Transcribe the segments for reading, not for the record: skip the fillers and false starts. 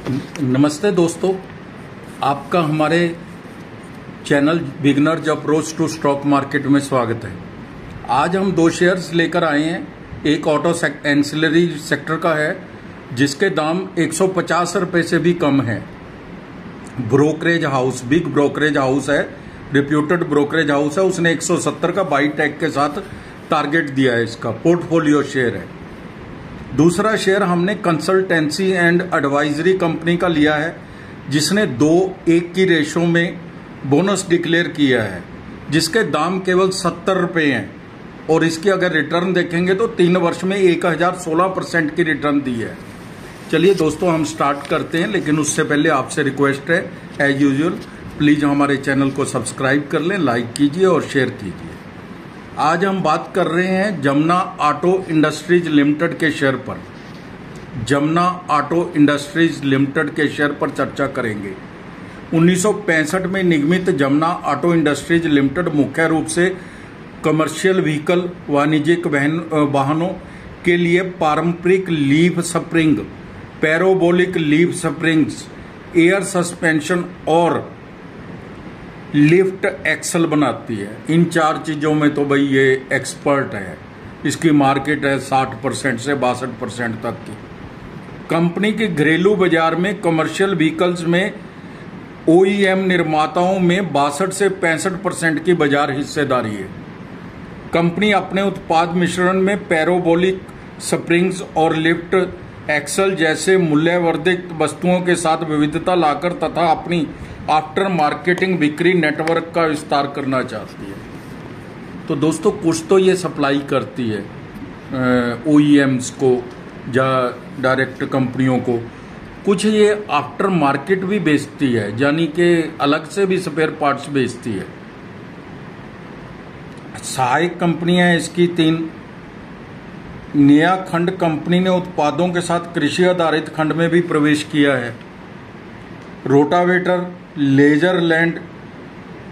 नमस्ते दोस्तों, आपका हमारे channel beginners approach to stock market में स्वागत है। आज हम दो शेयर्स लेकर आए हैं। एक ऑटो एंसिलरी सेक्टर का है जिसके दाम 150 रुपये से भी कम है। Brokerage house, big brokerage house है, रिप्यूटेड ब्रोकरेज हाउस है। उसने 170 का बाई टैग के साथ टारगेट दिया है। इसका पोर्टफोलियो शेयर है। दूसरा शेयर हमने कंसल्टेंसी एंड एडवाइजरी कंपनी का लिया है जिसने 2:1 की रेशो में बोनस डिक्लेयर किया है, जिसके दाम केवल 70 रुपये हैं और इसकी अगर रिटर्न देखेंगे तो 3 वर्ष में 1016% की रिटर्न दी है। चलिए दोस्तों, हम स्टार्ट करते हैं, लेकिन उससे पहले आपसे रिक्वेस्ट है, एज यूजुअल प्लीज हमारे चैनल को सब्सक्राइब कर लें, लाइक कीजिए और शेयर कीजिए। आज हम बात कर रहे हैं जमुना ऑटो इंडस्ट्रीज लिमिटेड के शेयर पर। जमुना ऑटो इंडस्ट्रीज लिमिटेड के शेयर पर चर्चा करेंगे। 1965 में निगमित जमुना ऑटो इंडस्ट्रीज लिमिटेड मुख्य रूप से कमर्शियल व्हीकल, वाणिज्यिक वाहनों के लिए पारंपरिक leaf spring, parabolic leaf springs, air suspension और लिफ्ट एक्सल बनाती है। इन 4 चीजों में तो भाई ये एक्सपर्ट है। इसकी मार्केट है 60% से 62% तक की। कंपनी के घरेलू बाजार में कमर्शियल व्हीकल्स में OEM निर्माताओं में 62 से 65% की बाजार हिस्सेदारी है। कंपनी अपने उत्पाद मिश्रण में पैराबोलिक स्प्रिंग्स और लिफ्ट एक्सल जैसे मूल्यवर्धित वस्तुओं के साथ विविधता लाकर तथा अपनी आफ्टर मार्केटिंग बिक्री नेटवर्क का विस्तार करना चाहती है। तो दोस्तों, कुछ तो ये सप्लाई करती है OEMs को या डायरेक्ट कंपनियों को, कुछ ये आफ्टर मार्केट भी बेचती है, यानी कि अलग से भी स्पेयर पार्ट्स बेचती है। सहायक कंपनियां हैं इसकी 3। नया खंड कंपनी ने उत्पादों के साथ कृषि आधारित खंड में भी प्रवेश किया है। Rotavator, laser land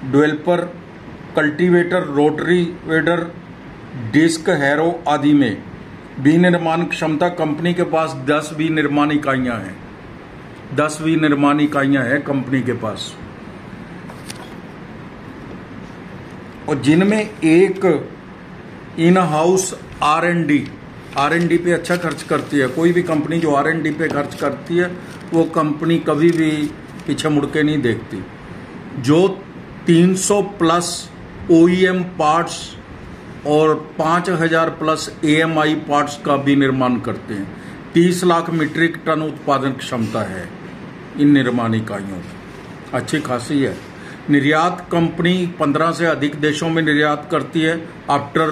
developer, cultivator, rotary weeder, disc harrow आदि में विनिर्माण क्षमता कंपनी के पास 10 विनिर्माण इकाइयां हैं। 10 विनिर्माण इकाइयां हैं कंपनी के पास, और जिनमें एक इन हाउस R&D पे अच्छा खर्च करती है। कोई भी कंपनी जो R&D पे खर्च करती है वो कंपनी कभी भी पीछे मुड़ के नहीं देखती। जो 300 प्लस OEM पार्ट्स और 5000 प्लस AMI पार्ट्स का भी निर्माण करते हैं। 30 लाख मीट्रिक टन उत्पादन क्षमता है इन निर्माण इकाइयों की, अच्छी खासी है। निर्यात कंपनी 15 से अधिक देशों में निर्यात करती है। आफ्टर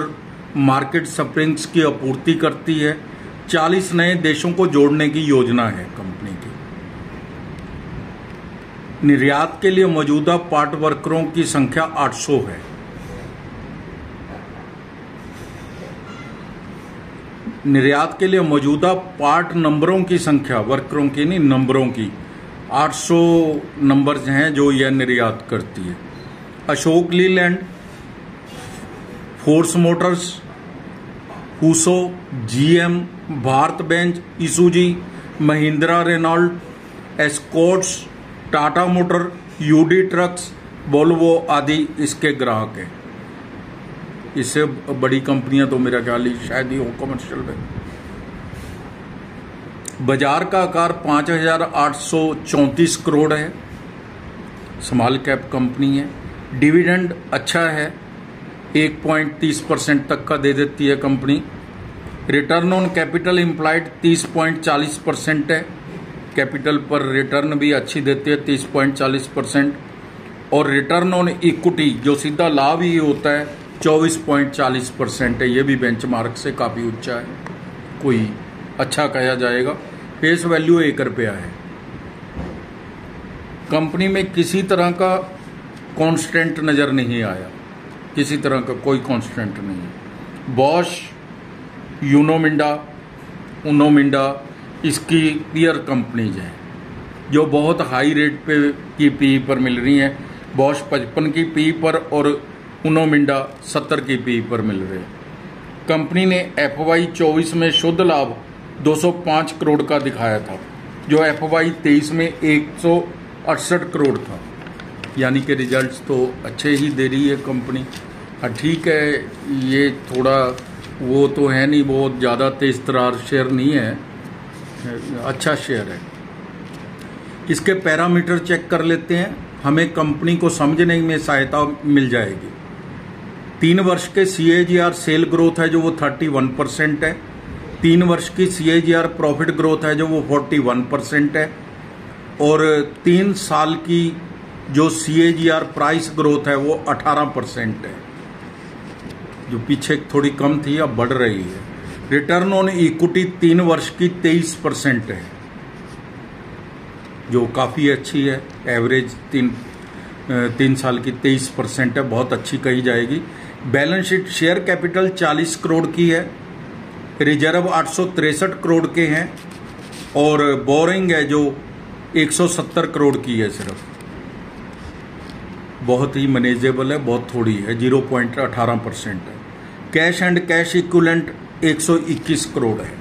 मार्केट स्प्रिंग्स की आपूर्ति करती है। 40 नए देशों को जोड़ने की योजना है कंपनी की। निर्यात के लिए मौजूदा पार्ट वर्करों की संख्या 800 है। निर्यात के लिए मौजूदा पार्ट नंबरों की संख्या, वर्करों की नहीं, नंबरों की 800 नंबर्स हैं जो यह निर्यात करती है। अशोक लीलैंड, फोर्स मोटर्स, हुसो, GM, Bharat Benz, Isuzu, Mahindra Renault, Escorts, Tata Motor, UD trucks, Volvo आदि इसके ग्राहक हैं। इससे बड़ी कंपनियां तो मेरा ख्याल ही शायद ही हो कमर्शियल में। बाजार का आकार 5834 करोड़ है। स्मॉल कैप कंपनी है। डिविडेंड अच्छा है, 1.30% तक का दे देती है company. Return on capital employed 30.40% है। कैपिटल पर रिटर्न भी अच्छी देती है, 30.40%। और रिटर्न ऑन इक्विटी जो सीधा लाभ ही होता है 24.40% है। ये भी बेंचमार्क से काफ़ी ऊंचा है, कोई अच्छा कहा जाएगा। फेस वैल्यू 1 रुपया है। कंपनी में किसी तरह का कॉन्स्टेंट नज़र नहीं आया, किसी तरह का कोई कांस्टेंट नहीं है। बॉश, उनोमिंडा इसकी पीयर कंपनीज हैं जो बहुत हाई रेट पे की पी पर मिल रही हैं। बॉश 55 की पी पर और उनोमिंडा 70 की पी पर मिल रहे हैं। कंपनी ने FY 24 में शुद्ध लाभ 205 करोड़ का दिखाया था। जो FY 23 में 168 करोड़ था। यानी कि रिजल्ट्स तो अच्छे ही दे रही है कंपनी। ठीक है, ये थोड़ा वो तो है नहीं, बहुत ज़्यादा तेज तरार शेयर नहीं है, अच्छा शेयर है। इसके पैरामीटर चेक कर लेते हैं, हमें कंपनी को समझने में सहायता मिल जाएगी। 3 वर्ष के CAGR सेल ग्रोथ है जो वो 31% है। 3 वर्ष की CAGR प्रॉफिट ग्रोथ है जो वो 41% है। और 3 साल की जो CAGR प्राइस ग्रोथ है वो 18% है, जो पीछे थोड़ी कम थी अब बढ़ रही है। रिटर्न ऑन इक्विटी 3 वर्ष की 23% है, जो काफ़ी अच्छी है। एवरेज 3 साल की 23% है, बहुत अच्छी कही जाएगी। Balance sheet share capital 40 crore की है, रिजर्व 863 करोड़ के हैं और बोरिंग है जो 170 करोड़ की है सिर्फ। बहुत ही मैनेजेबल है, बहुत थोड़ी है, 0.18% है। Cash and cash equivalent 121 crore है।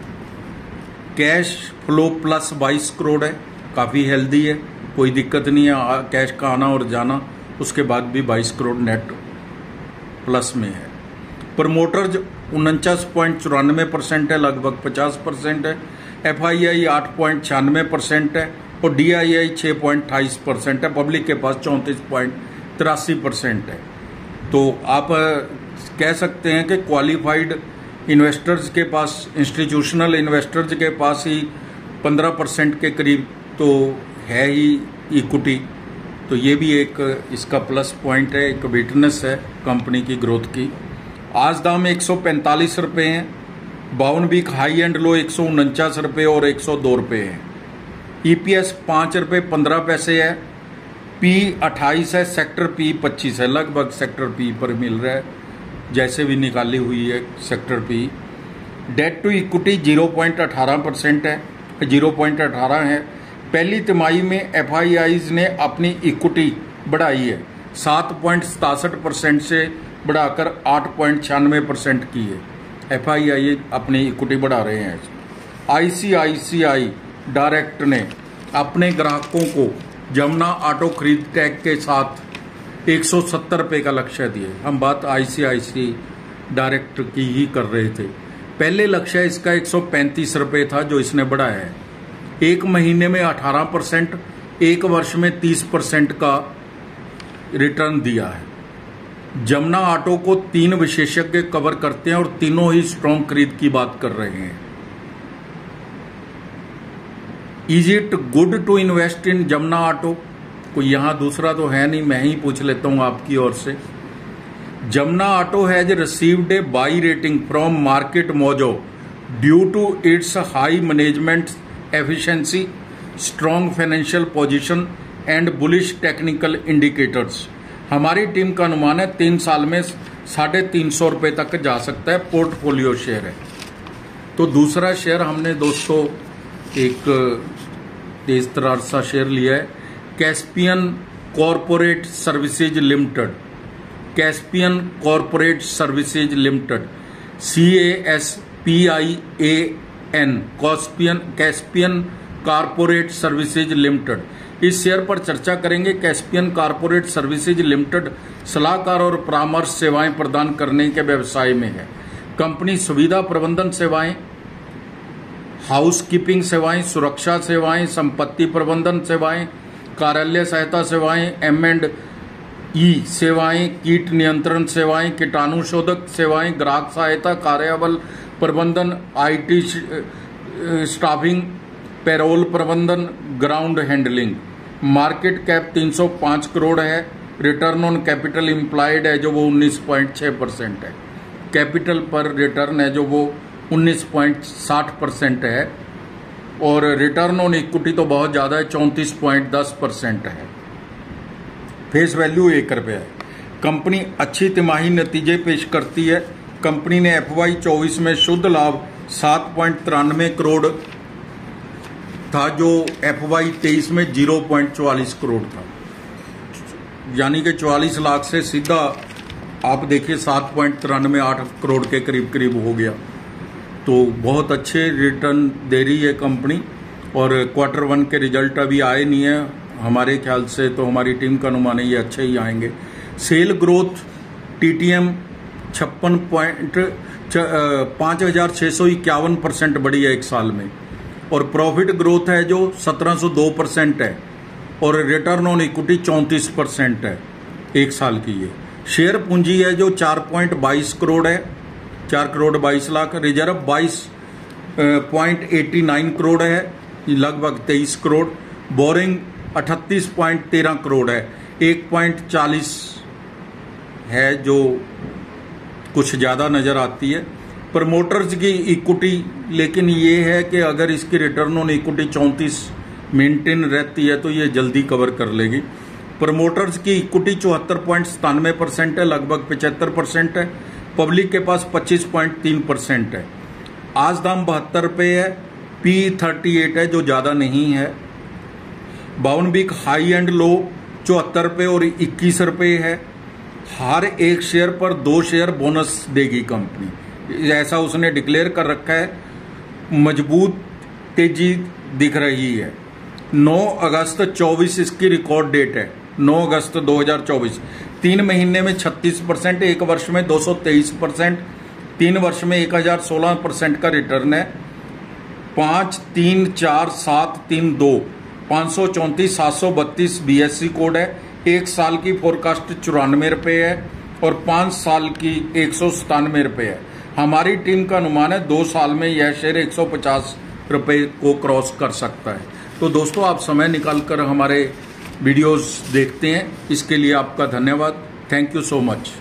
कैश फ्लो प्लस 22 करोड़ है, काफ़ी हेल्दी है, कोई दिक्कत नहीं है कैश का आना और जाना। उसके बाद भी 22 करोड़ नेट प्लस में है। प्रमोटर्स 49.94% है, लगभग 50% है। FII 8.96% है और DII 6.28% है। पब्लिक के पास 34.83% है। तो आप कह सकते हैं कि क्वालिफाइड इन्वेस्टर्स के पास, इंस्टीट्यूशनल इन्वेस्टर्स के पास ही 15% के करीब तो है ही इक्विटी। तो ये भी एक इसका प्लस पॉइंट है, एक विटनेस है कंपनी की ग्रोथ की। आज दाम 145 रुपये हैं। 52 वीक हाई एंड लो 149 रुपये और 102 रुपये है। EPS 5 रुपये 15 पैसे है। P 28 है, सेक्टर P 25 है, लगभग सेक्टर P पर मिल रहा है, जैसे भी निकाली हुई है sector P। Debt to equity 0.18% है, 0.18 है। पहली तिमाही में FIIs ने अपनी इक्विटी बढ़ाई है, 7.67% से बढ़ाकर 8.96% की है। FII अपनी इक्विटी बढ़ा रहे हैं। ICICI डायरेक्ट ने अपने ग्राहकों को जमुना ऑटो खरीद टैग के साथ 170 रुपये का लक्ष्य दिए। हम बात ICICI डायरेक्ट की ही कर रहे थे। पहले लक्ष्य इसका 135 रुपये था जो इसने बढ़ाया है। 1 महीने में 18%, 1 वर्ष में 30% का रिटर्न दिया है। जमुना ऑटो को 3 विशेषज्ञ कवर करते हैं और तीनों ही स्ट्रॉन्ग खरीद की बात कर रहे हैं। Is it good to invest in Jamuna auto? कोई यहाँ दूसरा तो है नहीं, मैं ही पूछ लेता हूँ आपकी ओर से। Jamuna auto has received a buy rating from market mojo due to its high management efficiency, strong financial position and bullish technical indicators. हमारी टीम का अनुमान है 3 साल में 350 रुपये तक जा सकता है। पोर्टफोलियो शेयर है। तो दूसरा शेयर हमने दोस्तों एक तेज तरार सा शेयर लिया है, Caspian corporate services limited. Caspian corporate services limited, CASPIAN, Caspian corporate services limited. इस शेयर पर चर्चा करेंगे। कैस्पियन कॉरपोरेट सर्विसेज लिमिटेड सलाहकार और परामर्श सेवाएं प्रदान करने के व्यवसाय में है। कंपनी सुविधा प्रबंधन सेवाएं, हाउसकीपिंग सेवाएं, सुरक्षा सेवाएं, संपत्ति प्रबंधन सेवाएं, कार्यालय सहायता सेवाएं, M&E सेवाएं, कीट नियंत्रण सेवाएं, कीटाणुशोधक सेवाएं, ग्राहक सहायता, कार्यबल प्रबंधन, IT स्टाफिंग, पेरोल प्रबंधन, ground handling. Market cap 305 crore है। रिटर्न ऑन कैपिटल इम्प्लाइड है जो वो 19.6% है। कैपिटल पर रिटर्न है जो वो 19.60% है और रिटर्न ऑन इक्विटी तो बहुत ज़्यादा है, 34.10% है। फेस वैल्यू 1 रुपया है। कंपनी अच्छी तिमाही नतीजे पेश करती है। कंपनी ने FY 24 में शुद्ध लाभ 7.93 करोड़ था जो FY 23 में 0.44 करोड़ था, यानी कि 44 लाख से सीधा आप देखिए 7.93 करोड़ के करीब करीब हो गया। तो बहुत अच्छे रिटर्न दे रही है कंपनी और क्वार्टर 1 के रिजल्ट अभी आए नहीं है हमारे ख्याल से, तो हमारी टीम का अनुमान है ये अच्छे ही आएंगे। सेल ग्रोथ TTM 5,651% बढ़ी है एक साल में, और प्रॉफिट ग्रोथ है जो 1702% है, और रिटर्न ऑन इक्विटी 34% है एक साल की। ये शेयर पूंजी है जो 4.22 करोड़ है, 4 करोड़ 22 लाख। रिजर्व 22.89 करोड़ है, लगभग 23 करोड़। बोरिंग 38.13 करोड़ है, 1.40 है जो कुछ ज़्यादा नज़र आती है। प्रमोटर्स की इक्विटी लेकिन ये है कि अगर इसकी रिटर्न ऑन इक्विटी 34 मेंटेन रहती है तो ये जल्दी कवर कर लेगी। प्रमोटर्स की इक्विटी 74.97% है, लगभग 75% है। पब्लिक के पास 25.3% है। आज दाम 72 रुपये है, P38 है जो ज़्यादा नहीं है। बाउनबिक हाई एंड लो 74 रुपये और 21 रुपये है। हर एक शेयर पर 2 शेयर बोनस देगी कंपनी, ऐसा उसने डिक्लेयर कर रखा है। मजबूत तेजी दिख रही है। 9 अगस्त 24 इसकी रिकॉर्ड डेट है, 9 अगस्त 2024। 3 महीने में 36%, 1 वर्ष में 223%, 3 वर्ष में 1016% का रिटर्न है। 5, 3, 4, 7, 3, 2 534 732 BSE कोड है। 1 साल की फोरकास्ट 94 रुपये है और 5 साल की 197 रुपये है। हमारी टीम का अनुमान है 2 साल में यह शेयर 150 रुपये को क्रॉस कर सकता है। तो दोस्तों, आप समय निकालकर हमारे वीडियोस देखते हैं, इसके लिए आपका धन्यवाद। Thank you so much.